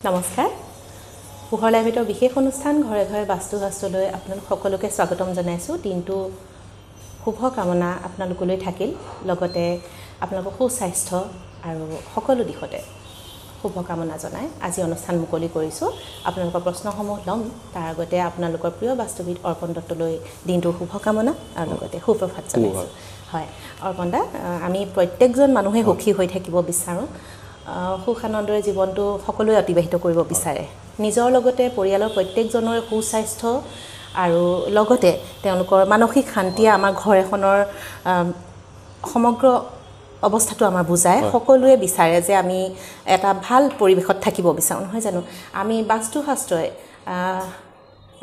নমস্কাৰ পোহৰ লাইভৰ বিশেষ অনুষ্ঠান ঘৰে ঘৰে বাস্তুশাস্ত্ৰলৈ আপোনালোক সকলোকে স্বাগতম জনাইছো দিনটো শুভ কামনা আপোনালোকলৈ থাকিল লগতে আপোনালোকৰ সুস্বাস্থ্য আৰু সকলো দিশতে শুভ কামনা জনাই আজি অনুষ্ঠান মুকলি কৰিছো আপোনালোকৰ প্ৰশ্নসমূহ লম তাৰ আগতে আপোনালোকৰ প্ৰিয় বাস্তুবিদ অৰ্পণ দত্তলৈ দিনটোৰ শুভ কামনা আৰু লগতে সুপ্ৰভাত জনাইছো হয় অৰ্পণ দা আমি প্ৰত্যেকজন মানুহে সুখী হৈ থাকিব বিচাৰো সুখ আনন্দৰে জীৱনটো সকলোৱে অতিবাহিত কৰিব বিচাৰে নিজৰ লগতে পৰিয়ালৰ প্ৰত্যেকজনৰ সুস্বাস্থ্য আৰু লগতে তেওঁলোকৰ মানসিক শান্তিয়ে আমাৰ ঘৰ এখনৰ সমগ্ৰ অৱস্থাটো আমাৰ বুজায় সকলোৱে বিচাৰে যে আমি এটা ভাল পৰিৱেশত থাকিব বিচাৰো নহয় জানো আমি বাস্তুশাস্ত্ৰই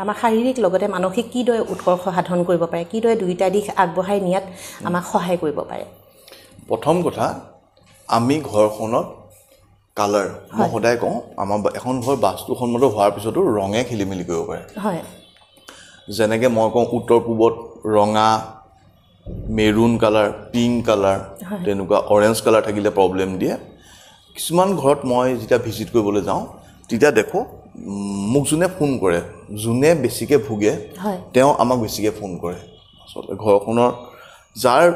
আমাৰ শাৰীৰিক লগতে মানসিক কিদৰে উৎকৰ্ষ সাধন কৰিব পাৰে কিদৰে দুইটা দিশ আগবঢ়াই নিয়াত আমাক সহায় কৰিব পাৰে প্ৰথম কথা আমি ঘৰখনত কালাৰ মই সদায় কওঁ আমাৰ এখন ঘৰ বাস্তুসন্মত হোৱাৰ পিছতো ৰঙে খেলিমেলি কৰিব পাৰে হয় যেনেকৈ মই কওঁ উত্তৰ পূবত ৰঙা মেৰুন কালাৰ পিংক কালাৰ তেনেকুৱা অৰেঞ্জ কালাৰ থাকিলে প্ৰব্লেম দিয়ে কিছুমান ঘৰত মই যেতিয়া ভিজিট কৰিবলৈ যাওঁ তেতিয়া দেখো মোক যোনে ফোন কৰে যোনে বেছিকৈ ভুগে তেওঁ আমাক বেছিকৈ ফোন কৰে আচলতে ঘৰখনৰ যাৰ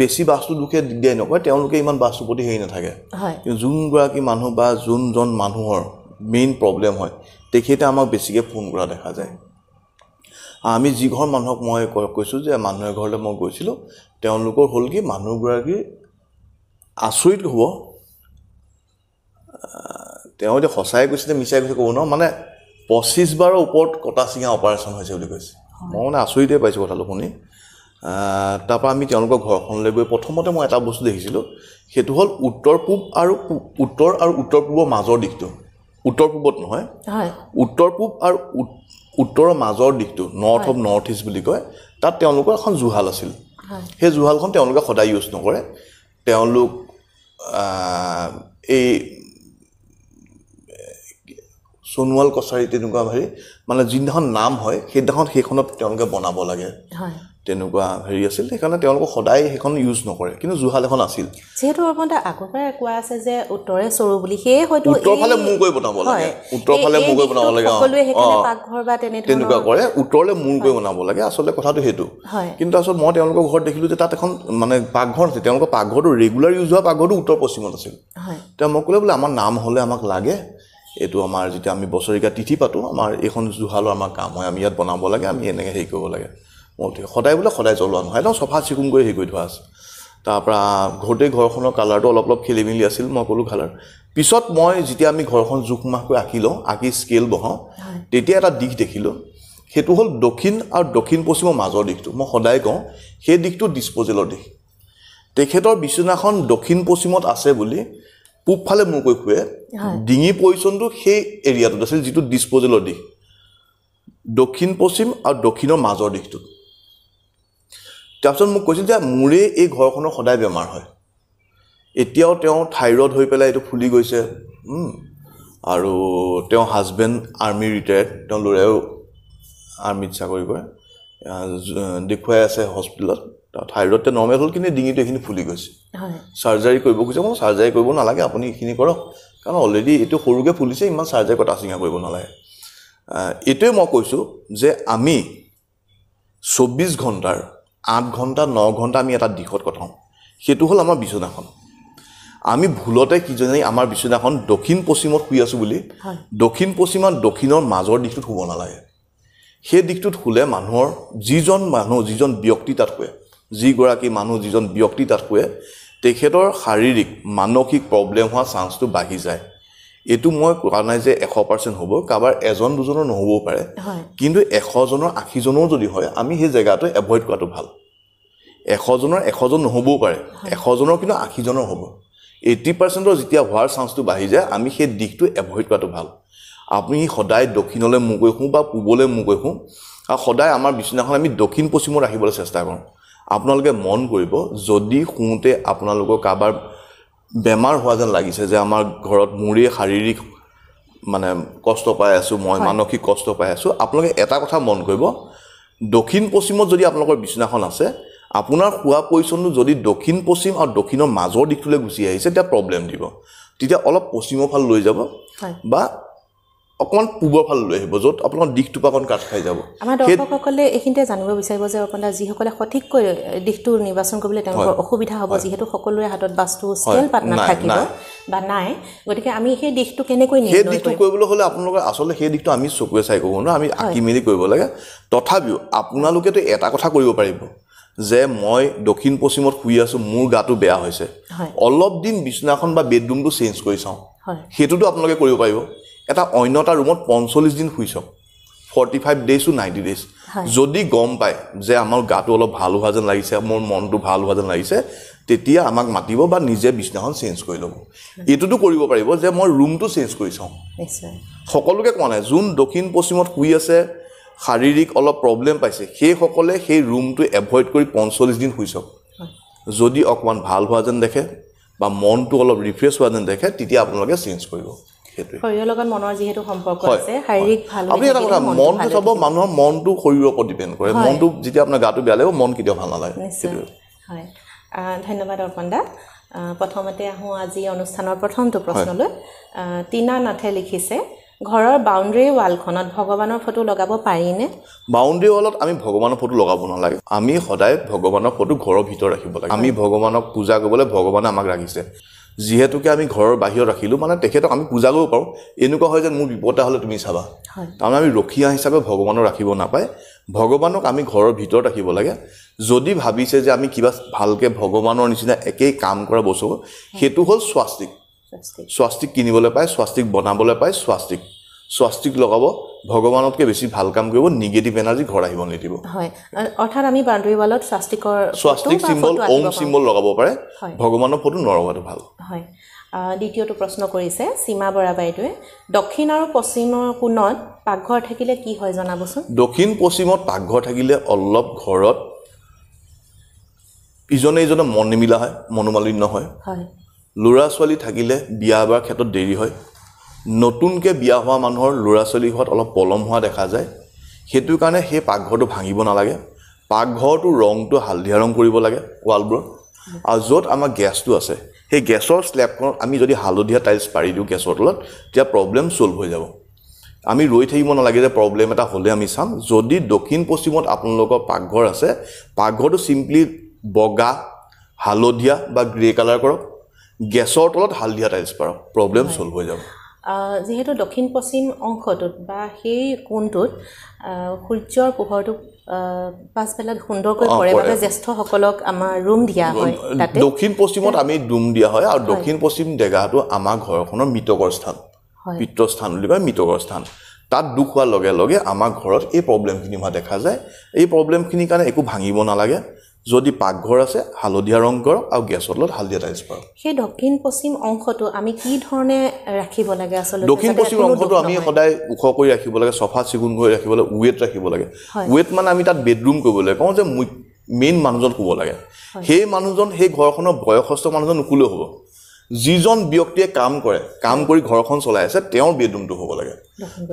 বেছি বাস্তু দুখে দিগদাৰ নকৰে তেওঁলোকে ইমান বাস্তুৰ প্ৰতি হেৰি নাথাকে কিন্তু যোনগৰাকী মানুহ বা যোনজন মানুহৰ মেইন প্ৰব্লেম হয় তেখেতে আমাক বেছিকৈ ফোন কৰা দেখা যায় আমি যি ঘৰ মানুহক মই কৈছোঁ যে মানুহে ঘৰলৈ মই গৈছিলোঁ তেওঁলোকৰ হ'ল কি মানুহগৰাকী আচৰিত হ'ব তেওঁ এতিয়া সঁচাই কৈছে নে মিছাই কৈছে ক'ব ন মানে 25 বাৰৰ ওপৰত কটা চিঙা অপাৰেশ্যন হৈছে বুলি কৈছে মই মানে আচৰিতেই পাইছোঁ কথাটো শুনি তাৰপৰা আমি তেওঁলোকৰ ঘৰখনলৈ গৈ প্ৰথমতে মই এটা বস্তু দেখিছিলোঁ সেইটো হ'ল উত্তৰ পূব আৰু উত্তৰ পূবৰ মাজৰ দিশটো উত্তৰ পূবত নহয় উত্তৰ পূব আৰু উত্তৰৰ মাজৰ দিশটো নৰ্থ অফ নৰ্থ ইষ্ট বুলি কয় তাত তেওঁলোকৰ এখন জুহাল আছিল সেই জুহালখন তেওঁলোকে সদায় ইউজ নকৰে তেওঁলোক এই সোণোৱাল কছাৰী তেনেকুৱা হেৰি মানে যিদিনাখন নাম হয় সেইদিনাখন সেইখনত তেওঁলোকে বনাব লাগে তেনেকুৱা হেৰি আছিল সেইকাৰণে তেওঁলোকে সদায় সেইখন ইউজ নকৰে কিন্তু জুহাল এখন আছিল যেহেতু অৰ্পণটা আগৰ পৰাই কোৱা আছে যে উত্তৰে চৰু বুলি সেয়ে হয়তো উত্তৰ ফালে মূৰ কৰি বনাব লাগে উত্তৰ ফালে মূৰ কৰি বনাব লাগে সকলোৱে সেইকাৰণে পাকঘৰ বা তেনেকুৱা কৰে উত্তৰলৈ মূৰ কৰি বনাব লাগে আচলতে কথাটো সেইটো কিন্তু আচলতে মই তেওঁলোকৰ ঘৰত দেখিলোঁ যে তাত এখন মানে পাকঘৰ আছিল তেওঁলোকৰ পাকঘৰটো ৰেগুলাৰ ইউজ হোৱা পাকঘৰটো উত্তৰ পশ্চিমত আছিল তেওঁ মই ক'লে বোলে আমাৰ নাম হ'লে আমাক লাগে এইটো আমাৰ যেতিয়া আমি বছৰীয়া তিথি পাতোঁ আমাৰ এইখন জুহালৰ আমাৰ কাম হয় আমি ইয়াত বনাব লাগে আমি এনেকৈ হেৰি কৰিব লাগে মই সদায় বোলে সদায় জ্বলোৱা নহয় একদম চফা চিকুণ কৰি হেৰি কৰি থোৱা আছে তাৰপৰা গোটেই ঘৰখনৰ কালাৰটো অলপ অলপ খেলি মেলি আছিল মই ক'লোঁ কালাৰ পিছত মই যেতিয়া আমি ঘৰখন জোখ মাখকৈ আঁকি লওঁ আঁকি স্কেল বহাওঁ তেতিয়া এটা দিশ দেখিলোঁ সেইটো হ'ল দক্ষিণ আৰু দক্ষিণ পশ্চিমৰ মাজৰ দিশটো মই সদায় কওঁ সেই দিশটো ডিছপ'জেলৰ দিশ তেখেতৰ বিচনাখন দক্ষিণ পশ্চিমত আছে বুলি পূবফালে মূৰ কৰি শুৱে ডিঙি পজিশ্যনটো সেই এৰিয়াটোত আছিল যিটো ডিছপ'জেলৰ দিশ দক্ষিণ পশ্চিম আৰু দক্ষিণৰ মাজৰ দিশটো তাৰপিছত মোক কৈছিল যে মোৰে এই ঘৰখনৰ সদায় বেমাৰ হয় এতিয়াও তেওঁ থাইৰয়ড হৈ পেলাই এইটো ফুলি গৈছে আৰু তেওঁ হাজবেণ্ড আৰ্মি ৰিটায়াৰ্ড তেওঁ ল'ৰায়ো আৰ্মিত চাকৰি কৰে দেখুৱাই আছে হস্পিটেলত থাইৰয়ডটো নৰ্মেল হ'ল কিন্তু ডিঙিটো এইখিনি ফুলি গৈছে চাৰ্জাৰী কৰিব কৈছে মই চাৰ্জাৰী কৰিব নালাগে আপুনি এইখিনি কৰক কাৰণ অলৰেডি এইটো সৰুকৈ ফুলিছে ইমান চাৰ্জাৰী কটা চিঙা কৰিব নালাগে এইটোৱে মই কৈছোঁ যে আমি 24 ঘণ্টাৰ 8 ঘণ্টা 9 ঘণ্টা আমি এটা দিশত কটাওঁ সেইটো হ'ল আমাৰ বিচনাখন আমি ভুলতে কিজানি আমাৰ বিচনাখন দক্ষিণ পশ্চিমত শুই আছোঁ বুলি দক্ষিণ পশ্চিমত দক্ষিণৰ মাজৰ দিশটোত শুব নালাগে সেই দিশটোত শুলে মানুহৰ যিজন ব্যক্তি তাত শুৱে যিগৰাকী মানুহ যিজন ব্যক্তি তাত শুৱে তেখেতৰ শাৰীৰিক মানসিক প্ৰব্লেম হোৱা চান্সটো বাঢ়ি যায় এইটো মই কোৱা নাই যে 100% হ'ব কাৰোবাৰ এজন দুজনৰ নহ'বও পাৰে কিন্তু 100 জনৰ 80 জনৰ যদি হয় আমি সেই জেগাটো এভইড কৰাটো ভাল 100 জনৰ 100 জন নহ'বও পাৰে 100 জনৰ কিন্তু 80 জনৰ হ'ব 80%ৰ যেতিয়া হোৱাৰ চান্সটো বাঢ়ি যায় আমি সেই দিশটো এভইড কৰাটো ভাল আপুনি সদায় দক্ষিণলৈ মূৰ কৰি শুওঁ বা পূবলৈ মূৰ কৰি শুওঁ আৰু সদায় আমাৰ বিচনাখন আমি দক্ষিণ পশ্চিমত ৰাখিবলৈ চেষ্টা কৰোঁ আপোনালোকে মন কৰিব যদি শুওঁতে আপোনালোকৰ কাৰোবাৰ বেমাৰ হোৱা যেন লাগিছে যে আমাৰ ঘৰত মোৰে শাৰীৰিক মানে কষ্ট পাই আছোঁ মই মানসিক কষ্ট পাই আছোঁ আপোনালোকে এটা কথা মন কৰিব দক্ষিণ পশ্চিমত যদি আপোনালোকৰ বিচনাখন আছে আপোনাৰ খোৱা পজিশ্যনটো যদি দক্ষিণ পশ্চিম আৰু দক্ষিণৰ মাজৰ দিশটোলৈ গুচি আহিছে তেতিয়া প্ৰব্লেম দিব তেতিয়া অলপ পশ্চিমৰ ফাল লৈ যাব বা অকণমান পূবৰ ফালে লৈ আহিব য'ত আপোনাৰ দিশটোপা অকণ কাট খাই যাব আমাৰ দৰ্শকসকলে এইখিনিতে জানিব বিচাৰিব যে আপোনাৰ যিসকলে সঠিককৈ দিশটো নিৰ্বাচন কৰিবলৈ তেওঁলোকৰ অসুবিধা হ'ব যিহেতু সকলোৰে হাতত বাস্তু স্কেল পাত নাথাকিব বা নাই গতিকে আমি সেই দিশটো কেনেকৈ সেই দিশটো কৰিবলৈ হ'লে আপোনালোকে আচলতে সেই দিশটো আমি চকুৱে চাই ক'ব নোৱাৰোঁ আমি আঁকি মেলি কৰিব লাগে তথাপিও আপোনালোকেতো এটা কথা কৰিব পাৰিব যে মই দক্ষিণ পশ্চিমত শুই আছোঁ মোৰ গাটো বেয়া হৈছে অলপ দিন বিছনাখন বা বেডৰুমটো চেঞ্জ কৰি চাওঁ সেইটোতো আপোনালোকে কৰিব পাৰিব এটা অন্য এটা ৰুমত 45 দিন শুই চাওক 45 days to 90 days যদি গম পায় যে আমাৰ গাটো অলপ ভাল হোৱা যেন লাগিছে মোৰ মনটো ভাল হোৱা যেন লাগিছে তেতিয়া আমাক মাতিব বা নিজে বিছনাখন চেঞ্জ কৰি ল'ব এইটোতো কৰিব পাৰিব যে মই ৰুমটো চেঞ্জ কৰি চাওঁ নিশ্চয় সকলোকে কোৱা নাই যোন দক্ষিণ পশ্চিমত শুই আছে শাৰীৰিক অলপ প্ৰব্লেম পাইছে সেইসকলে সেই ৰুমটো এভইড কৰি 45 দিন শুই চাওক যদি অকণমান ভাল হোৱা যেন দেখে বা মনটো অলপ ৰিফ্ৰেছ হোৱা যেন দেখে তেতিয়া আপোনালোকে চেঞ্জ কৰিব শৰীৰৰ লগত মনৰ যিহেতু সম্পৰ্ক আছে শাৰীৰিক ভাল আপুনি এটা কথা মনটো চাব মানুহৰ মনটো শৰীৰৰ ওপৰত ডিপেণ্ড কৰে মনটো যেতিয়া আপোনাৰ গাটো বেয়া লাগিব মন কেতিয়াও ভাল নালাগে হয় ধন্যবাদ অৰ্পণ দা প্ৰথমতে আহোঁ আজি অনুষ্ঠানৰ প্ৰথমটো প্ৰশ্নলৈ টিনা নাথে লিখিছে ঘৰৰ বাউণ্ডেৰী ৱালখনত ভগৱানৰ ফটো লগাব পাৰিনে বাউণ্ডেৰী ৱালত আমি ভগৱানৰ ফটো লগাব নালাগে আমি সদায় ভগৱানৰ ফটো ঘৰৰ ভিতৰত ৰাখিব লাগে আমি ভগৱানক পূজা কৰিবলৈ ভগৱানে আমাক ৰাখিছে যিহেতুকে আমি ঘৰৰ বাহিৰত ৰাখিলোঁ মানে তেখেতক আমি পূজা কৰিব পাৰোঁ এনেকুৱা হয় যে মোৰ বিপদ হ'লে তুমি চাবা তাৰমানে আমি ৰখীয়া হিচাপে ভগৱানক ৰাখিব নাপায় ভগৱানক আমি ঘৰৰ ভিতৰত ৰাখিব লাগে যদি ভাবিছে যে আমি কিবা ভালকৈ ভগৱানৰ নিচিনা একেই কাম কৰা বস্তু সেইটো হ'ল স্বাস্তিক কিনিবলৈ পায় স্বাস্তিক বনাবলৈ পায় স্বাস্তিক লগাব ভগৱানতকৈ বেছি ভাল কাম কৰিব নিগেটিভ এনাৰ্জি ঘৰ আহিব নিদিব হয় অৰ্থাৎ আমি বাউণ্ডেৰী ৱালত স্বাস্তিক চিম্বল ওম চিম্বল লগাব পাৰে ভগৱানৰ ফটো নলগাটো ভাল হয় দ্বিতীয়টো প্ৰশ্ন কৰিছে সীমা বৰা বাইদেৱে দক্ষিণ আৰু পশ্চিমৰ কোণত পাকঘৰ থাকিলে কি হয় জনাবচোন দক্ষিণ পশ্চিমত পাকঘৰ থাকিলে অলপ ঘৰত ইজনে ইজনে মন নিমিলা হয় মনোমালিন্য হয় ল'ৰা ছোৱালী থাকিলে বিয়া বাৰ ক্ষেত্ৰত দেৰি হয় নতুনকৈ বিয়া হোৱা মানুহৰ ল'ৰা ছোৱালী হোৱাত অলপ পলম হোৱা দেখা যায় সেইটো কাৰণে সেই পাকঘৰটো ভাঙিব নালাগে পাকঘৰটো ৰংটো হালধীয়া ৰং কৰিব লাগে ৱালবোৰত আৰু য'ত আমাৰ গেছটো আছে সেই গেছৰ স্লেবখনত আমি যদি হালধীয়া টাইলছ পাৰি দিওঁ গেছৰ তলত তেতিয়া প্ৰব্লেম ছল্ভ হৈ যাব আমি ৰৈ থাকিব নালাগে যে প্ৰব্লেম এটা হ'লে আমি চাম যদি দক্ষিণ পশ্চিমত আপোনালোকৰ পাকঘৰ আছে পাকঘৰটো চিম্পলি বগা হালধীয়া বা গ্ৰে কালাৰ কৰক গেছৰ তলত হালধীয়া টাইলছ পাৰক প্ৰব্লেম ছল্ভ হৈ যাব যিহেতু দক্ষিণ পশ্চিম অংশটোত বা সেই কোণটোত সূৰ্যৰ পোহৰটো পাছবেলাত সুন্দৰকৈ পৰে বাবে জ্যেষ্ঠসকলক আমাৰ ৰুম দিয়া হয় তাতে দক্ষিণ পশ্চিমত আমি ৰুম দিয়া হয় আৰু দক্ষিণ পশ্চিম জেগাটো আমাৰ ঘৰখনৰ মৃতকৰ স্থান পিতৃস্থান বুলি কয় মৃতকৰ স্থান তাত দুখ হোৱাৰ লগে লগে আমাৰ ঘৰত এই প্ৰব্লেমখিনি হোৱা দেখা যায় এই প্ৰব্লেমখিনিৰ কাৰণে একো ভাঙিব নালাগে যদি পাকঘৰ আছে হালধীয়া ৰং কৰক আৰু গেছৰ তলত হালধীয়া টাইলছ পাৰক সেই দক্ষিণ পশ্চিম অংশটো আমি কি ধৰণে ৰাখিব লাগে আচলতে দক্ষিণ পশ্চিম অংশটো আমি সদায় ওখ কৰি ৰাখিব লাগে চফা চিকুণ কৰি ৰাখিব লাগে ৱেট ৰাখিব লাগে ৱেট মানে আমি তাত বেডৰুম কৰিব লাগে কওঁ যে মেইন মানুহজন শুব লাগে সেই মানুহজন সেই ঘৰখনৰ বয়সস্থ মানুহজন নুশুলেও হ'ব যিজন ব্যক্তিয়ে কাম কৰি ঘৰখন চলাই আছে তেওঁৰ বেডৰুমটো হ'ব লাগে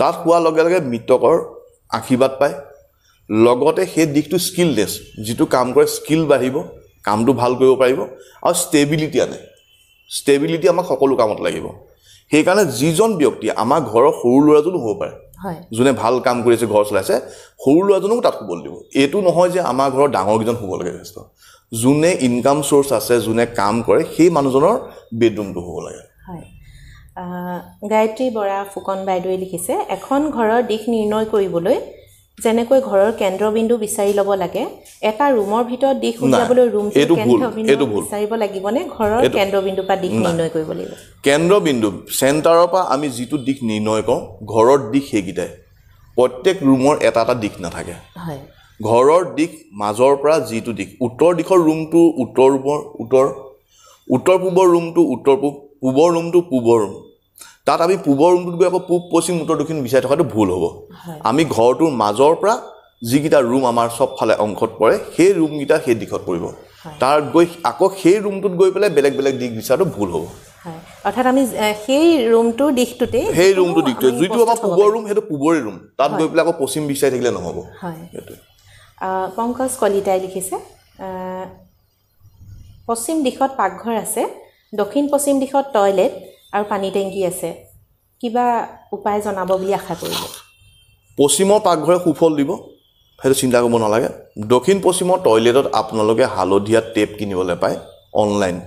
তাত শোৱাৰ লগে লগে মৃতকৰ আশীৰ্বাদ পায় লগতে সেই দিশটো স্কিলনেছ যিটো কাম কৰে স্কিল বাঢ়িব কামটো ভাল কৰিব পাৰিব আৰু ষ্টেবিলিটি আনে ষ্টেবিলিটি আমাক সকলো কামত লাগিব সেইকাৰণে যিজন ব্যক্তি আমাৰ ঘৰৰ সৰু ল'ৰাজনো হ'ব পাৰে যোনে ভাল কাম কৰিছে ঘৰ চলাইছে সৰু ল'ৰাজনকো তাত শুবলৈ দিব এইটো নহয় যে আমাৰ ঘৰৰ ডাঙৰকেইজন শুব লাগে যথেষ্ট যোনে ইনকাম চ'ৰ্চ আছে যোনে কাম কৰে সেই মানুহজনৰ বেডৰুমটো হ'ব লাগে গায়ত্ৰী বৰা ফুকন বাইদেৱে লিখিছে এখন ঘৰৰ দিশ নিৰ্ণয় কৰিবলৈ যেনেকৈ ঘৰৰ কেন্দ্ৰবিন্দু বিচাৰি ল'ব লাগে এটা ৰুমৰ ভিতৰত দিশ উলিয়াবলৈ ৰুমটো কেন্দ্ৰবিন্দু বিচাৰিব লাগিবনে ঘৰৰ কেন্দ্ৰবিন্দু পৰা দিশ নিৰ্ণয় কৰিব লাগিব কেন্দ্ৰবিন্দু চেণ্টাৰৰ পৰা আমি যিটো দিশ নিৰ্ণয় কৰোঁ ঘৰৰ দিশ সেইকেইটাই প্ৰত্যেক ৰুমৰ এটা এটা দিশ নাথাকে ঘৰৰ দিশ মাজৰ পৰা যিটো দিশ উত্তৰ দিশৰ ৰুমটো উত্তৰ পূবৰ ৰুমটো উত্তৰ পূবৰ ৰুমটো পূবৰ ৰুম তাত আমি পূবৰ ৰুমটোত গৈ আকৌ পূব পশ্চিম উত্তৰ দক্ষিণ বিচাৰি থকাটো ভুল হ'ব আমি ঘৰটোৰ মাজৰ পৰা যিকেইটা ৰুম আমাৰ চবফালে অংশত পৰে সেই ৰুমকেইটা সেই দিশত পৰিব তাত গৈ আকৌ সেই ৰুমটোত গৈ পেলাই বেলেগ বেলেগ দিশ বিচাৰাটো ভুল হ'ব অৰ্থাৎ আমি সেই ৰুমটোৰ দিশটোতে যিটো আমাৰ পূবৰ ৰুম সেইটো পূবৰে ৰুম তাত গৈ পেলাই আকৌ পশ্চিম বিচাৰি থাকিলে নহ'ব পংকজ কলিতাই লিখিছে পশ্চিম দিশত পাকঘৰ আছে দক্ষিণ পশ্চিম দিশত টয়লেট আৰু পানী টেংকি আছে কিবা উপায় জনাব বুলি আশা কৰিলোঁ। পশ্চিমৰ পাকঘৰে সুফল দিব, সেইটো চিন্তা কৰিব নালাগে। দক্ষিণ পশ্চিমৰ টয়লেটত আপোনালোকে হালধীয়া টেপ কিনিবলৈ পায় অনলাইন,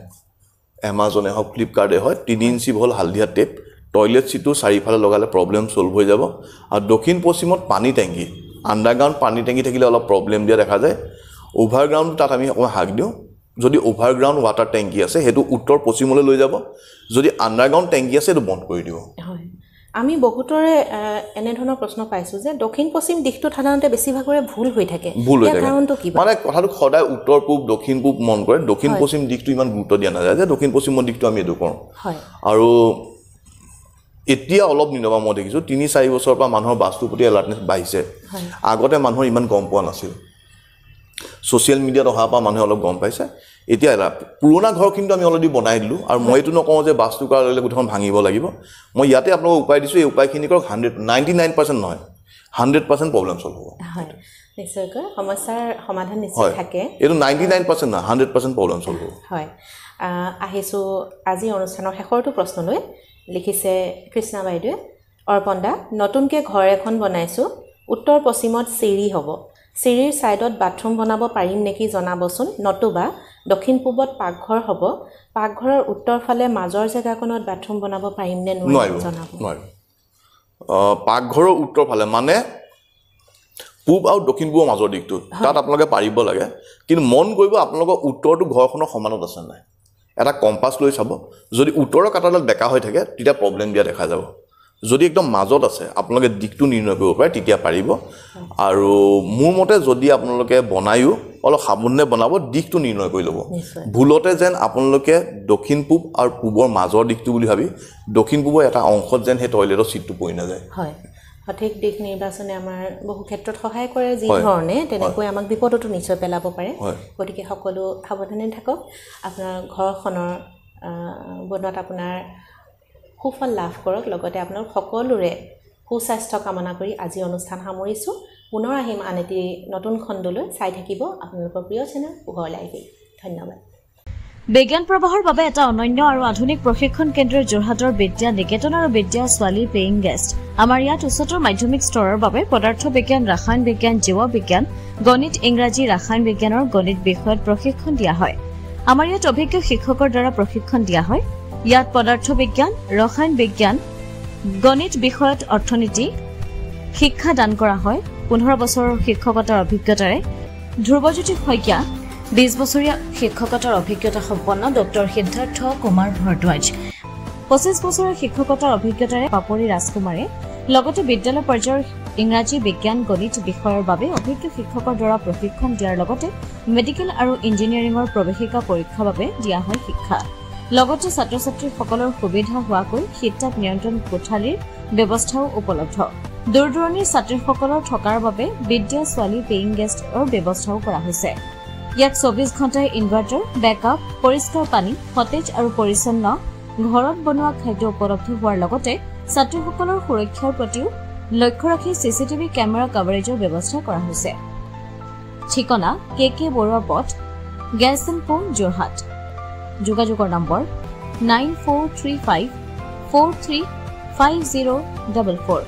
এমাজনে হওক ফ্লিপকাৰ্টে হয়, 3 ইঞ্চি হ'ল হালধীয়া টেপ, টয়লেট চিটটো চাৰিফালে লগালে প্ৰব্লেম ছল্ভ হৈ যাব। আৰু দক্ষিণ পশ্চিমত পানী টেংকি, আণ্ডাৰগ্ৰাউণ্ড পানী টেংকি থাকিলে অলপ প্ৰব্লেম দিয়া দেখা যায়। অভাৰগ্ৰাউণ্ড তাত আমি অকণমান হাক দিওঁ। যদি অভাৰগ্ৰাউণ্ড ৱাটাৰ টেংকি আছে সেইটো উত্তৰ পশ্চিমলৈ লৈ যাব, যদি আণ্ডাৰগ্ৰাউণ্ড টেংকি আছে সেইটো বন্ধ কৰি দিব। হয়, আমি বহুতৰে এনেধৰণৰ প্ৰশ্ন পাইছোঁ যে দক্ষিণ পশ্চিম দিশটো সাধাৰণতে বেছিভাগৰে ভুল হৈ থাকে, কাৰণটো কি? মানে কথাটো সদায় উত্তৰ পূব দক্ষিণ পূব মন কৰে, দক্ষিণ পশ্চিম দিশটো ইমান গুৰুত্ব দিয়া নাযায় যে দক্ষিণ পশ্চিমৰ দিশটো আমি এইটো কৰোঁ। আৰু এতিয়া অলপ দিনৰ মই দেখিছোঁ 3-4 বছৰৰ পৰা মানুহৰ বাস্তুৰ প্ৰতি এলাৰ্টনেছ বাঢ়িছে। আগতে মানুহৰ ইমান গম পোৱা নাছিল, ছ'চিয়েল মিডিয়াত অহাৰ পৰা মানুহে অলপ গম পাইছে। এতিয়া পুৰণা ঘৰখিনিতো আমি অলৰেডি বনাই দিলোঁ, আৰু মই এইটো নকওঁ যে বাস্তু কৰাৰ লগে লগে গোটেইখন ভাঙিব লাগিব। মই ইয়াতে আপোনালোকক উপায় দিছোঁ, এই উপায়খিনি কৰক, 99% নহয় 100% প্ৰব্লেম ছল্ভ হ'ব। হয়, নিশ্চয়কৈ সমস্যাৰ সমাধান নিশ্চয় থাকে। এইটো 99% নহয়, 100% প্ৰব্লেম ছল্ভ হ'ব। হয়, আহিছোঁ আজি অনুষ্ঠানৰ শেষৰটো প্ৰশ্নলৈ। লিখিছে কৃষ্ণা বাইদেৱে, অৰ্পণ দা, নতুনকৈ ঘৰ এখন বনাইছোঁ, উত্তৰ পশ্চিমত চিৰি হ'ব, চিৰিৰ ছাইডত বাথৰুম বনাব পাৰিম নেকি জনাবচোন, নতুবা দক্ষিণ পূবত পাকঘৰ হ'ব, পাকঘৰৰ উত্তৰ ফালে মাজৰ জেগাকণত বাথৰুম বনাব পাৰিম নে নোৱাৰিম জনাব। পাকঘৰৰ উত্তৰ ফালে মানে পূব আৰু দক্ষিণ পূবৰ মাজৰ দিশটো, তাত আপোনালোকে পাৰিব লাগে। কিন্তু মন কৰিব আপোনালোকৰ উত্তৰটো ঘৰখনৰ সমানত আছে নাই, এটা কম্পাছ লৈ চাব। যদি উত্তৰৰ কাটাডাল বেকা হৈ থাকে তেতিয়া প্ৰব্লেম দিয়া দেখা যাব। যদি একদম মাজত আছে আপোনালোকে দিশটো নিৰ্ণয় কৰিব পাৰে, তেতিয়া পাৰিব। আৰু মোৰ মতে যদি আপোনালোকে বনায়ো অলপ সাৱধানে বনাব, দিশটো নিৰ্ণয় কৰি ল'ব। ভুলতে যেন আপোনালোকে দক্ষিণ পূব আৰু পূবৰ মাজৰ দিশটো বুলি ভাবি দক্ষিণ পূবৰ এটা অংশত যেন সেই টয়লেটৰ চিটটো পৰি নাযায়। হয়, সঠিক দিশ নিৰ্বাচনে আমাৰ বহু ক্ষেত্ৰত সহায় কৰে, যি ধৰণে তেনেকৈ আমাক বিপদতো নিশ্চয় পেলাব পাৰে। গতিকে সকলো সাৱধানে থাকক, আপোনাৰ ঘৰখনৰ বনোৱাত আপোনাৰ সুফল লাভ কৰক, লগতে আপোনালোক সকলোৰে সুস্বাস্থ্য কামনা কৰি আজি অনুষ্ঠান সামৰিছোঁ। পুনৰ আহিম আন এটি নতুন খণ্ডলৈ, চাই থাকিব আপোনালোকৰ প্ৰিয় চেনেল পোহৰ লাইভ। ধন্যবাদ। বিজ্ঞান প্ৰবাহৰ বাবে এটা অনন্য আৰু আধুনিক প্ৰশিক্ষণ কেন্দ্ৰ যোৰহাটৰ বিদ্যা নিকেতন আৰু বিদ্যা ছোৱালী পেইং গেষ্ট। আমাৰ ইয়াত উচ্চতৰ মাধ্যমিক স্তৰৰ বাবে পদাৰ্থ বিজ্ঞান, ৰসায়ন বিজ্ঞান, জীৱ বিজ্ঞান, গণিত, ইংৰাজী, ৰসায়ন বিজ্ঞানৰ গণিত বিষয়ত প্ৰশিক্ষণ দিয়া হয়। আমাৰ ইয়াত অভিজ্ঞ শিক্ষকৰ দ্বাৰা প্ৰশিক্ষণ দিয়া হয়। ইয়াত পদাৰ্থ বিজ্ঞান, ৰসায়ন বিজ্ঞান, গণিত বিষয়ত অৰ্থনীতি শিক্ষা দান কৰা হয়। 15 বছৰৰ শিক্ষকতাৰ অভিজ্ঞতাৰে ধ্ৰুৱজ্যোতি শইকীয়া, 20 বছৰীয়া শিক্ষকতাৰ অভিজ্ঞতা সম্পন্ন ডক্টৰ সিদ্ধাৰ্থ কুমাৰ ভৰদ্বাজ, 25 বছৰীয়া শিক্ষকতাৰ অভিজ্ঞতাৰে পাপৰি ৰাজকুমাৰে, লগতে বিদ্যালয় পৰ্যায়ৰ ইংৰাজী, বিজ্ঞান, গণিত বিষয়ৰ বাবে অভিজ্ঞ শিক্ষকৰ দ্বাৰা প্ৰশিক্ষণ দিয়াৰ লগতে মেডিকেল আৰু ইঞ্জিনিয়াৰিঙৰ প্ৰৱেশিকা পৰীক্ষাৰ বাবে দিয়া হয় শিক্ষা। লগতে ছাত্ৰ ছাত্ৰীসকলৰ সুবিধা হোৱাকৈ শীততাপ নিয়ন্ত্ৰণ কোঠালীৰ ব্যৱস্থাও উপলব্ধ। দূৰ দূৰণিৰ ছাত্ৰীসকলৰ থকাৰ বাবে বিদ্যা ছোৱালী পেইং গেষ্টৰ ব্যৱস্থাও কৰা হৈছে। ইয়াত 24 ঘণ্টাই ইনভাৰ্টাৰ, বেকআপ, পৰিষ্কাৰ পানী, সতেজ আৰু পৰিচ্ছন্ন ঘৰত বনোৱা খাদ্য উপলব্ধ হোৱাৰ লগতে ছাত্ৰীসকলৰ সুৰক্ষাৰ প্ৰতিও লক্ষ্য ৰাখি চিচিটিভি কেমেৰা কভাৰেজৰ ব্যৱস্থা কৰা হৈছে। ঠিকনা KK বৰুৱা পথ, গেছনপুৰ, যোৰহাট। যোগাযোগৰ নম্বৰ 9435435044।